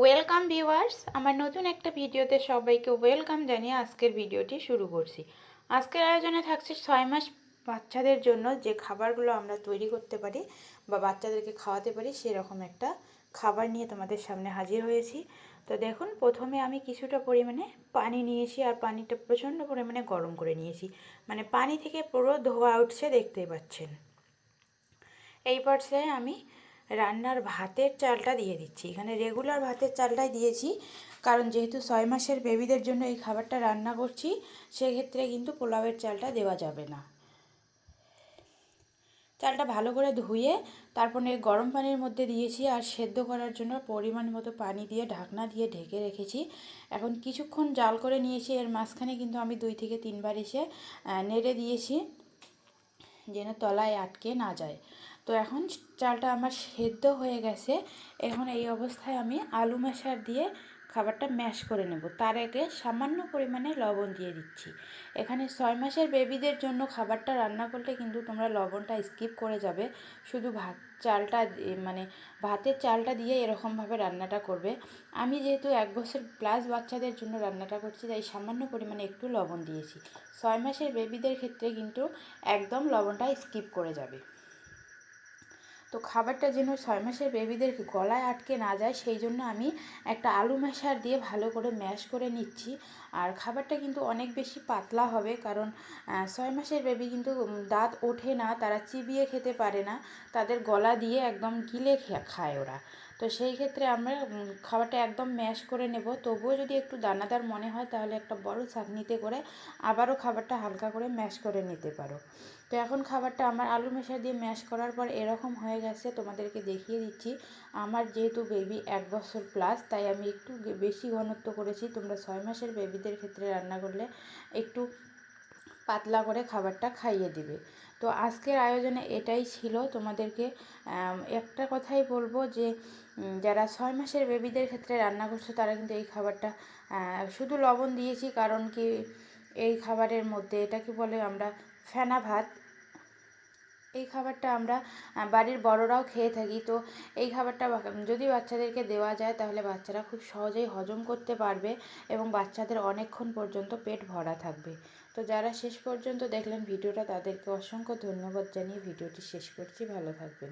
Welcome viewers, আমার নতুন একটা ভিডিওতে সবাইকে ওয়েলকাম জানিয়ে আজকের ভিডিওটি শুরু করছি। আজকের আয়োজনে থাকছে 6 মাস বাচ্চাদের জন্য যে খাবারগুলো আমরা তৈরি করতে পারি বা বাচ্চাদেরকে খাওয়াতে পারি সেরকম একটা খাবার নিয়ে তোমাদের সামনে হাজির হয়েছি। তো দেখুন, প্রথমে আমি কিছুটা পরিমাণে পানি নিয়েছি আর পানিটা প্রচণ্ড পরিমাণে গরম করে নিয়েছি, মানে পানি থেকে পুরো ধোয়া উঠছে, দেখতেই পাচ্ছেন। এই পর্যায়ে আমি রান্নার ভাতের চালটা দিয়ে দিচ্ছি। এখানে রেগুলার ভাতের চালটাই দিয়েছি, কারণ যেহেতু 6 মাসের বেবিদের জন্য এই খাবারটা রান্না করছি, সেক্ষেত্রে কিন্তু পোলাওয়ের চালটা দেওয়া যাবে না। চালটা ভালো করে ধুয়ে তারপরে গরম পানির মধ্যে দিয়েছি আর সেদ্ধ করার জন্য পরিমাণ মতো পানি দিয়ে ঢাকনা দিয়ে ঢেকে রেখেছি। এখন কিছুক্ষণ জাল করে নিয়েছি, এর মাঝখানে কিন্তু আমি 2 থেকে 3 বার এসে নেড়ে দিয়েছি যেন তলায় আটকে না যায়। তো এখন চালটা আমার সেদ্ধ হয়ে গেছে। এখন এই অবস্থায় আমি আলু ম্যাশার দিয়ে খাবারটা ম্যাশ করে নেব। তার আগে সামান্য পরিমাণে লবণ দিয়ে দিচ্ছি। এখানে 6 মাসের বেবিদের জন্য খাবারটা রান্না করলে কিন্তু তোমরা লবণটা স্কিপ করে যাবে। শুধু চালটা মানে ভাতের চালটা দিয়ে এরকমভাবে রান্নাটা করবে। আমি যেহেতু 1 বছর প্লাস বাচ্চাদের জন্য রান্নাটা করছি, তাই সামান্য পরিমাণে একটু লবণ দিয়েছি। 6 মাসের বেবিদের ক্ষেত্রে কিন্তু একদম লবণটা স্কিপ করে যাবে। তো খাবারটা যেন 6 মাসের বেবিদের গলায় আটকে না যায়, সেই জন্য আমি একটা আলু ম্যাশার দিয়ে ভালো করে ম্যাশ করে নিচ্ছি। আর খাবারটা কিন্তু অনেক বেশি পাতলা হবে, কারণ 6 মাসের বেবি কিন্তু দাঁত ওঠে না, তারা চিবিয়ে খেতে পারে না, তাদের গলা দিয়ে একদম গিলে খায় ওরা। তো সেই ক্ষেত্রে আমরা খাবারটা একদম ম্যাশ করে নেব। তবুও যদি একটু দানাদার মনে হয় তাহলে একটা বড় ছাঁকনিতে করে আবারও খাবারটা হালকা করে ম্যাশ করে নিতে পারো। তো এখন খাবারটা আমার আলু মেশা দিয়ে ম্যাশ করার পর এরকম হয়ে গেছে, তোমাদেরকে দেখিয়ে দিচ্ছি। আমার যেহেতু বেবি 1 বছর প্লাস, তাই আমি একটু বেশি ঘনত্ব করেছি। তোমরা 6 মাসের বেবিদের ক্ষেত্রে রান্না করলে একটু পাতলা করে খাবারটা খাইয়ে দিবে। তো আজকের আয়োজনে এটাই ছিল। তোমাদেরকে একটা কথাই বলবো যে যারা 6 মাসের বেবিদের ক্ষেত্রে রান্না করছো তারা কিন্তু এই খাবারটা শুধু লবণ দিয়েছি, কারণ কি এই খাবারের মধ্যে এটাকে বলে আমরা ফেনা ভাত। এই খাবারটা আমরা বাড়ির বড়রাও খেয়ে থাকি। তো এই খাবারটা যদি বাচ্চাদেরকে দেওয়া যায় তাহলে বাচ্চারা খুব সহজেই হজম করতে পারবে এবং বাচ্চাদের অনেকক্ষণ পর্যন্ত পেট ভরা থাকবে। তো যারা শেষ পর্যন্ত দেখলেন ভিডিওটা তাদেরকে অসংখ্য ধন্যবাদ জানিয়ে ভিডিওটি শেষ করছি। ভালো থাকবেন।